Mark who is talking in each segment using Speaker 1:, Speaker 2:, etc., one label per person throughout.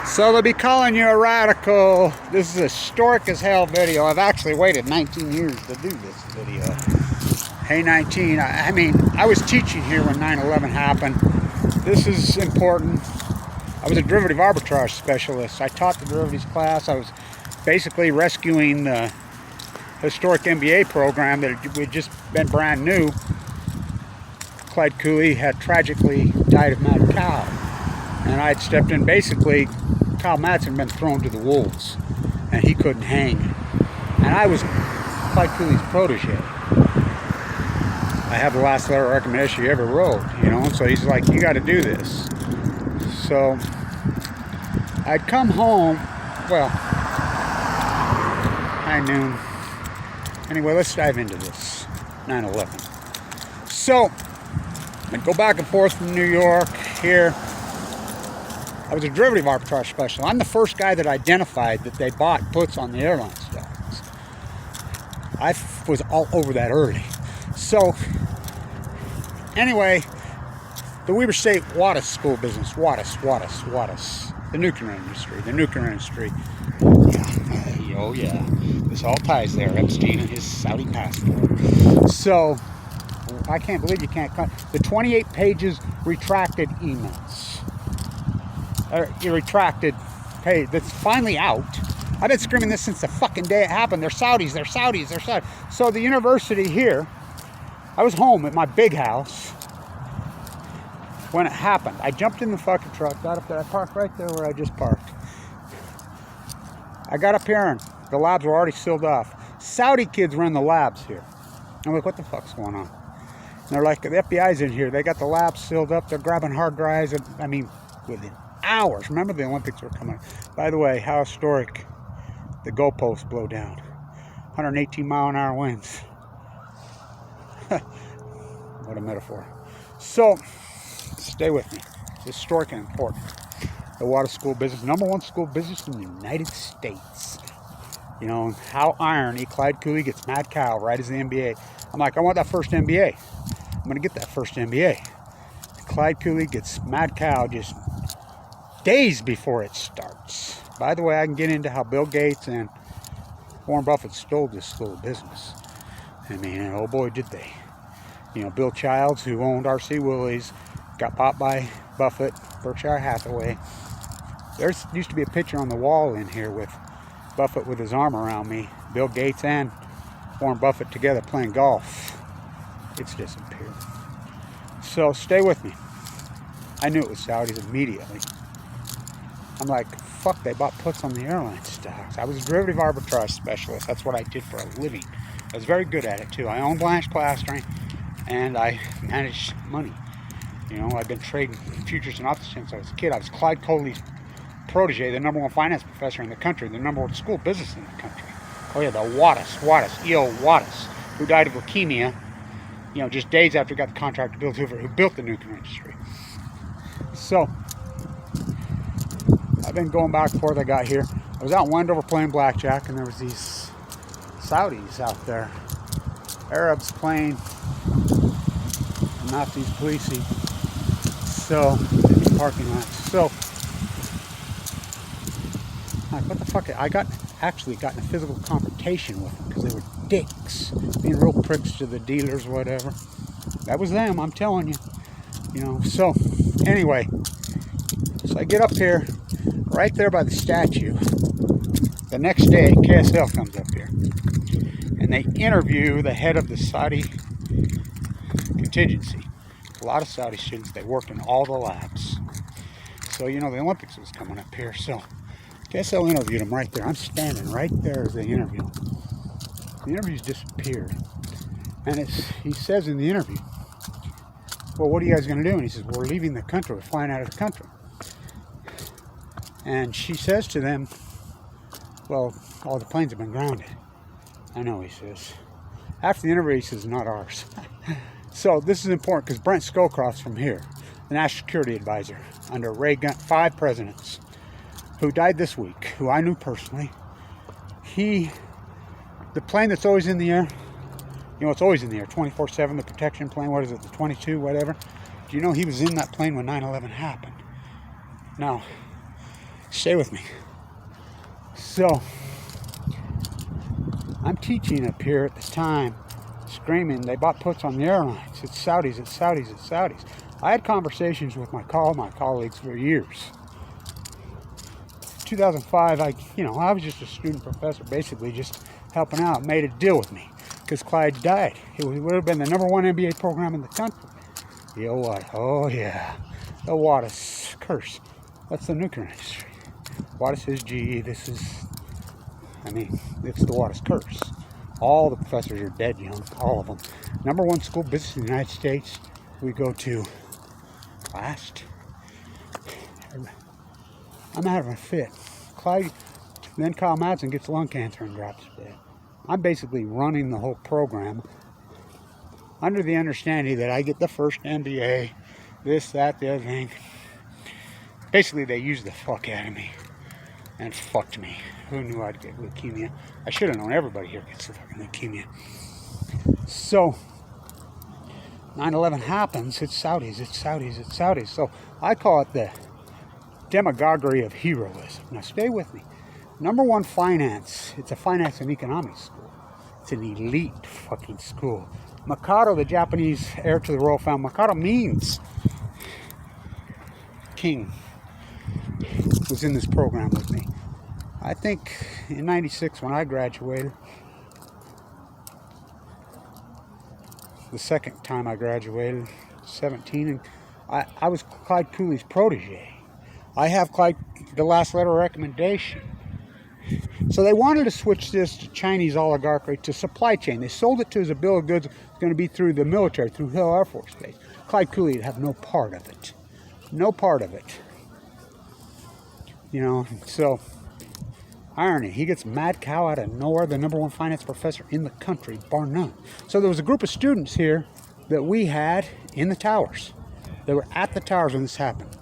Speaker 1: So they'll be calling you a radical. This is a historic as hell video. I've actually waited 19 years to do this video. Hey 19, I mean, I was teaching here when 9/11 happened. This is important. I was a derivative arbitrage specialist. I taught the derivatives class. I was basically rescuing the historic MBA program that had just been brand new. Clyde Cooley had tragically died of mad cow. And I had stepped in. Basically, Kyle Matson had been thrown to the wolves, and he couldn't hang. And I was Clyde Cooley's protege. I have the last letter of recommendation he ever wrote, you know, so he's like, you got to do this. So I'd come home, well, high noon. Anyway, let's dive into this, 9/11. So I'd go back and forth from New York here. I was a derivative arbitrage specialist. I'm the first guy that identified that they bought puts on the airline stocks. I was all over that early. So anyway, the Weber State Wattis School of Business, Wattis, the nuclear industry. Yeah, oh yeah, this all ties there, Epstein and his Saudi passport. So I can't believe you can't cut the 28 pages retracted emails. Retracted page that's finally out. I've been screaming this since the fucking day it happened. They're Saudis, they're Saudis, they're Saudis. So the university here, I was home at my big house when it happened. I jumped in the fucking truck, got up there, I parked right there where I just parked. I got up here and the labs were already sealed off. Saudi kids run the labs here. I'm like, what the fuck's going on? And they're like, the FBI's in here. They got the labs sealed up. They're grabbing hard drives. And, I mean, within hours. Remember the Olympics were coming. By the way, how historic the goalposts blow down. 118 mile an hour winds. What a metaphor. So, stay with me. It's historic and important. The Wattis School of Business, #1 school of business in the United States. You know, how irony, Clyde Cooley gets mad cow right as the MBA. I'm like, I want that first MBA. I'm going to get that first MBA. Clyde Cooley gets mad cow just days before it starts. By the way, I can get into how Bill Gates and Warren Buffett stole this school of business. I mean, oh boy, did they. You know, Bill Childs, who owned R.C. Willey's, got bought by Buffett, Berkshire Hathaway. There used to be a picture on the wall in here with Buffett with his arm around me, Bill Gates and Warren Buffett together playing golf. It's disappeared. So stay with me. I knew it was Saudis immediately. I'm like, fuck, they bought puts on the airline stocks. I was a derivative arbitrage specialist. That's what I did for a living. I was very good at it too. I owned blanch plastering and I managed money. You know, I've been trading futures and options since I was a kid. I was Clyde Cooley's protege, the #1 finance professor in the country, the #1 school of business in the country. Oh yeah, the Wattis, E.O. Wattis, who died of leukemia, you know, just days after he got the contract to build Hoover, who built the nuclear industry. So, I've been going back and forth. I got here. I was out in Wendover playing blackjack, and there was these Saudis out there. Arabs playing, not these policey. So, in the parking lot. So, like, what the fuck? I actually got in a physical confrontation with them because they were dicks, being real pricks to the dealers, whatever. That was them, I'm telling you. You know, so, anyway. So I get up here, right there by the statue. The next day, KSL comes up here. And they interview the head of the Saudi contingency. A lot of Saudi students, they worked in all the labs. So, you know, the Olympics was coming up here. So, KSL interviewed him right there. I'm standing right there as they interview him. The interview's disappeared. And he says in the interview, well, what are you guys going to do? And he says, we're leaving the country. We're flying out of the country. And she says to them, well, all the planes have been grounded. I know, he says. After the interview, he says, not ours. So this is important because Brent Scowcroft's from here, the National Security Advisor under Reagan, 5 presidents, who died this week, who I knew personally. The plane that's always in the air, you know, it's always in the air, 24/7, the protection plane, what is it, the 22, whatever. Do you know he was in that plane when 9/11 happened? Now, Stay with me. So, I'm teaching up here at this time, screaming, they bought puts on the airlines. It's Saudis, it's Saudis, it's Saudis. I had conversations with my colleagues for years. 2005, I was just a student professor, basically just helping out, made a deal with me because Clyde died. It would have been the #1 MBA program in the country. The OI, oh yeah, the Wattis curse. That's the nuclear industry. Wattis is GE, it's the Wattis curse. All the professors are dead young, all of them. #1 school business in the United States. We go to last. I'm having a fit. Then Kyle Madsen gets lung cancer and drops dead. I'm basically running the whole program under the understanding that I get the first MBA, this, that, the other thing. Basically, they used the fuck out of me and fucked me. Who knew I'd get leukemia? I should have known everybody here gets the fucking leukemia. So, 9/11 happens, it's Saudis, it's Saudis, it's Saudis. So, I call it the demagoguery of heroism. Now, stay with me. #1 finance, it's a finance and economics school. It's an elite fucking school. Mikado, the Japanese heir to the royal family, Mikado means king, was in this program with me. I think in '96 when I graduated, the second time I graduated, 17, and I was Clyde Cooley's protege. I have Clyde, the last letter of recommendation. So they wanted to switch this to Chinese oligarchy to supply chain. They sold it to as a bill of goods. It's going to be through the military, through Hill Air Force Base. Clyde Cooley would have no part of it. No part of it. So irony. He gets mad cow out of nowhere, the #1 finance professor in the country, bar none. So there was a group of students here that we had in the towers. They were at the towers when this happened.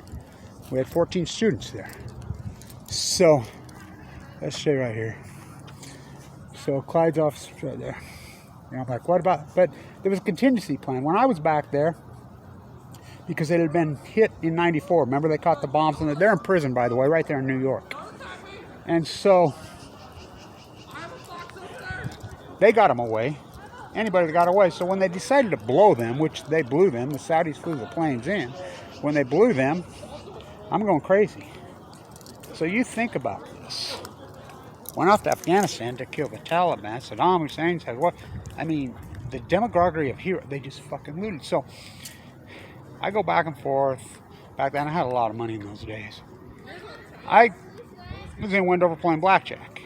Speaker 1: We had 14 students there. So, let's stay right here. So Clyde's office is right there. I'm like, what about, but there was a contingency plan. When I was back there, because it had been hit in '94. Remember, they caught the bombs, and they're in prison, by the way, right there in New York. And so they got them away. Anybody that got away. So when they decided to blow them, which they blew them, the Saudis flew the planes in. When they blew them, I'm going crazy. So you think about this. Went off to Afghanistan to kill the Taliban. Saddam Hussein said, what? The demagoguery of hero, they just fucking looted. So I go back and forth. Back then, I had a lot of money in those days. I was in Wendover playing blackjack.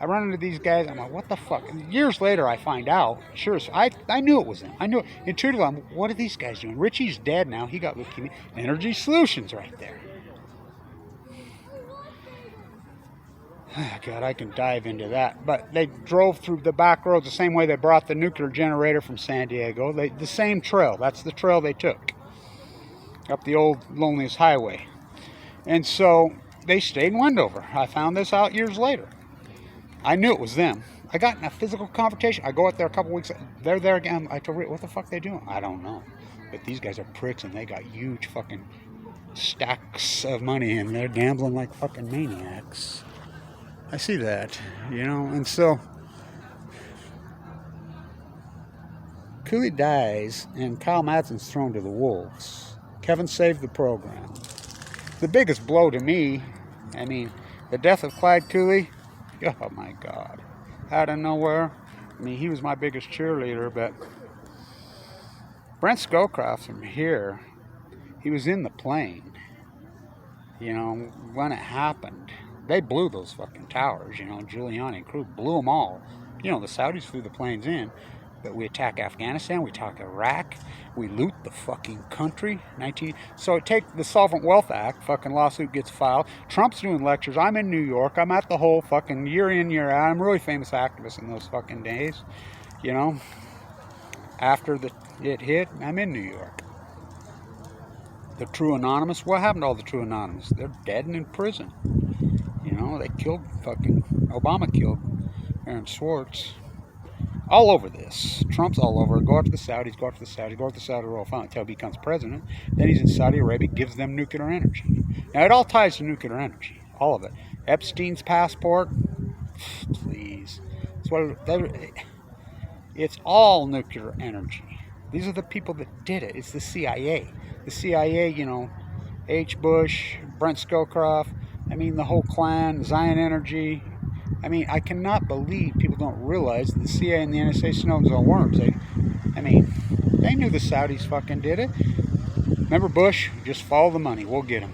Speaker 1: I run into these guys. I'm like, what the fuck? And years later, I find out. Sure, so I knew it was them. I knew it. Intuitively, what are these guys doing? Richie's dead now. He got leukemia. Energy Solutions right there. God, I can dive into that. But they drove through the back roads the same way they brought the nuclear generator from San Diego. The same trail. That's the trail they took. Up the old loneliest highway. And so they stayed in Wendover. I found this out years later. I knew it was them. I got in a physical confrontation. I go out there a couple weeks. They're there again. I told Rick, what the fuck are they doing? I don't know. But these guys are pricks, and they got huge fucking stacks of money, and they're gambling like fucking maniacs. I see that, and so Cooley dies, and Kyle Madsen's thrown to the wolves. Kevin saved the program. The biggest blow to me, the death of Clyde Cooley, oh my God, out of nowhere. He was my biggest cheerleader, but Brent Scowcroft from here, he was in the plane, when it happened. They blew those fucking towers, Giuliani and crew blew them all. The Saudis flew the planes in, but we attack Afghanistan, we attack Iraq, we loot the fucking country. So take the Solvent Wealth Act, fucking lawsuit gets filed. Trump's doing lectures. I'm in New York. I'm at the whole fucking year in, year out. I'm a really famous activist in those fucking days, After it hit, I'm in New York. The True Anonymous, what happened to all the True Anonymous? They're dead and in prison. They killed Obama killed Aaron Swartz. All over this. Trump's all over. Go after the Saudis, go after the Saudis, go after the Saudi royal family until he becomes president. Then he's in Saudi Arabia, gives them nuclear energy. Now, it all ties to nuclear energy. all of it. Epstein's passport, please. It's all nuclear energy. These are the people that did it. It's the CIA. The CIA, you know, H. Bush, Brent Scowcroft, I mean, the whole clan, Zion Energy. I mean, I cannot believe people don't realize the CIA and the NSA Snowden's all worms. They knew the Saudis fucking did it. Remember Bush? Just follow the money. We'll get him.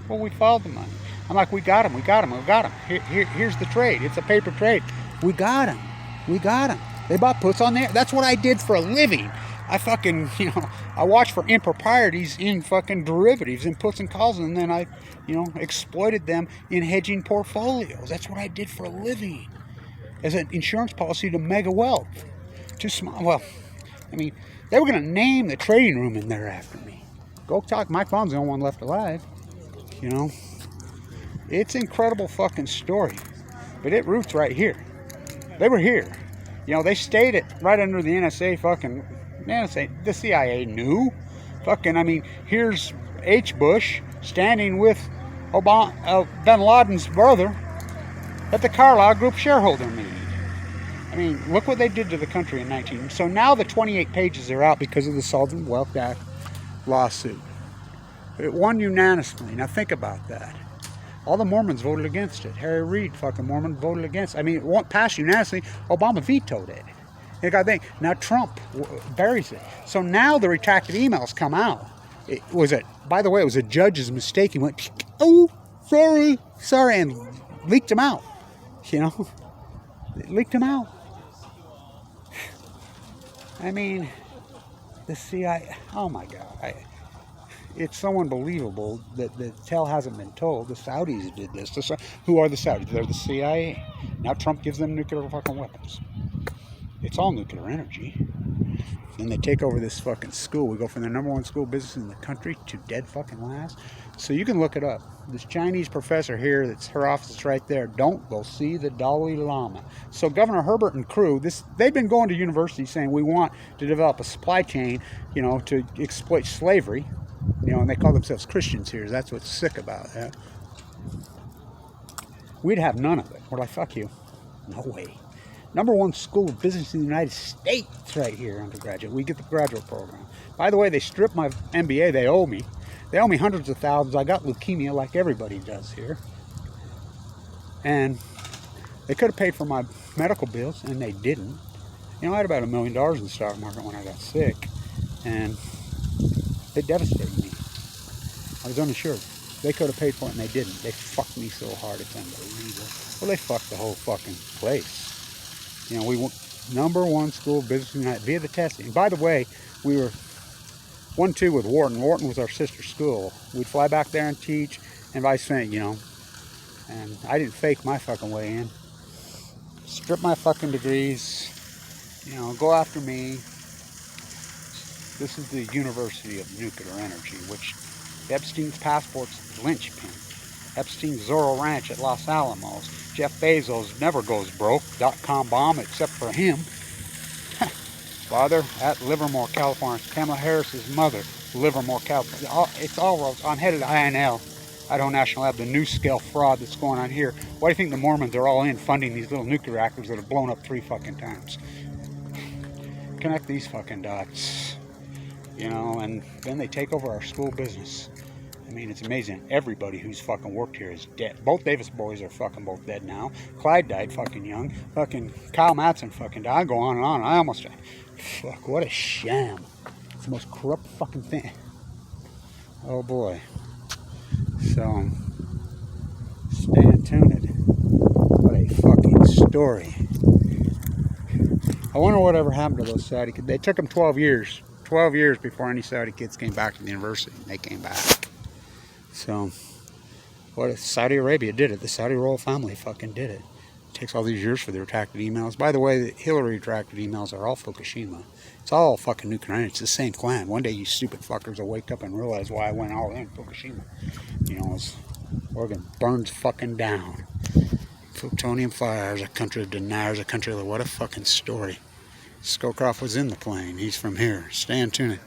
Speaker 1: Well, we followed the money. I'm like, we got him. Here's the trade. It's a paper trade. We got him. They bought puts on there. That's what I did for a living. I fucking, I watched for improprieties in fucking derivatives and puts and calls, and then I, exploited them in hedging portfolios. That's what I did for a living. As an insurance policy to mega wealth. Too small. Well, I mean, they were going to name the trading room in there after me. Go talk. Mike Vaughn's the only one left alive. It's an incredible fucking story. But it roots right here. They were here. They stayed right under the NSA fucking... The CIA knew. Here's H. Bush standing with bin Laden's brother at the Carlyle Group shareholder meeting. Look what they did to the country in 19... So now the 28 pages are out because of the Sovereign Wealth Act lawsuit. It won unanimously. Now think about that. All the Mormons voted against it. Harry Reid, fucking Mormon, voted against it. It won't pass unanimously. Obama vetoed it. You got to think. Now Trump buries it. So now the retracted emails come out. By the way, it was a judge's mistake. He went, oh, sorry, and leaked them out. Leaked them out. The CIA, oh my God. It's so unbelievable that the tale hasn't been told. The Saudis did this. Who are the Saudis? They're the CIA. Now Trump gives them nuclear fucking weapons. It's all nuclear energy. Then they take over this fucking school. We go from the #1 school business in the country to dead fucking last. So you can look it up. This Chinese professor here, her office is right there. Don't go see the Dalai Lama. So Governor Herbert and crew, they've been going to universities saying we want to develop a supply chain, to exploit slavery. And they call themselves Christians here. That's what's sick about that. We'd have none of it. We're like, fuck you. No way. #1 school of business in the United States right here, undergraduate. We get the graduate program. By the way, they stripped my MBA. They owe me. They owe me hundreds of thousands. I got leukemia like everybody does here. And they could have paid for my medical bills, and they didn't. I had about $1 million in the stock market when I got sick. And it devastated me. I was uninsured. They could have paid for it and they didn't. They fucked me so hard, it's unbelievable. Well, they fucked the whole fucking place. We went #1 school of business in the United via the testing. And by the way, we were 1-2 with Wharton. Wharton was our sister school. We'd fly back there and teach and vice versa, And I didn't fake my fucking way in. Strip my fucking degrees. Go after me. This is the University of Nuclear Energy, which Epstein's passport's linchpin. Epstein's Zorro Ranch at Los Alamos. Jeff Bezos never goes broke. .com bomb except for him. Father at Livermore, California. Kamala Harris's mother, Livermore, California. It's all roads. I'm headed to INL, Idaho National Lab, the new scale fraud that's going on here. Why do you think the Mormons are all in funding these little nuclear reactors that have blown up 3 fucking times? Connect these fucking dots. And then they take over our school business. It's amazing. Everybody who's fucking worked here is dead. Both Davis boys are fucking both dead now. Clyde died fucking young. Fucking Kyle Matson fucking died. I go on and on. I almost died. Fuck, what a sham. It's the most corrupt fucking thing. Oh boy. So, stay tuned. What a fucking story. I wonder whatever happened to those Saudi kids. They took them 12 years. 12 years before any Saudi kids came back to the university. And they came back. So, what if Saudi Arabia did it? The Saudi royal family fucking did it. It takes all these years for the retracted emails. By the way, the Hillary retracted emails are all Fukushima. It's all fucking nuclear energy. It's the same clan. One day you stupid fuckers will wake up and realize why I went all in Fukushima. As Oregon burns fucking down. Plutonium fires, a country of deniers, a country of... What a fucking story. Scowcroft was in the plane. He's from here. Stay tuned.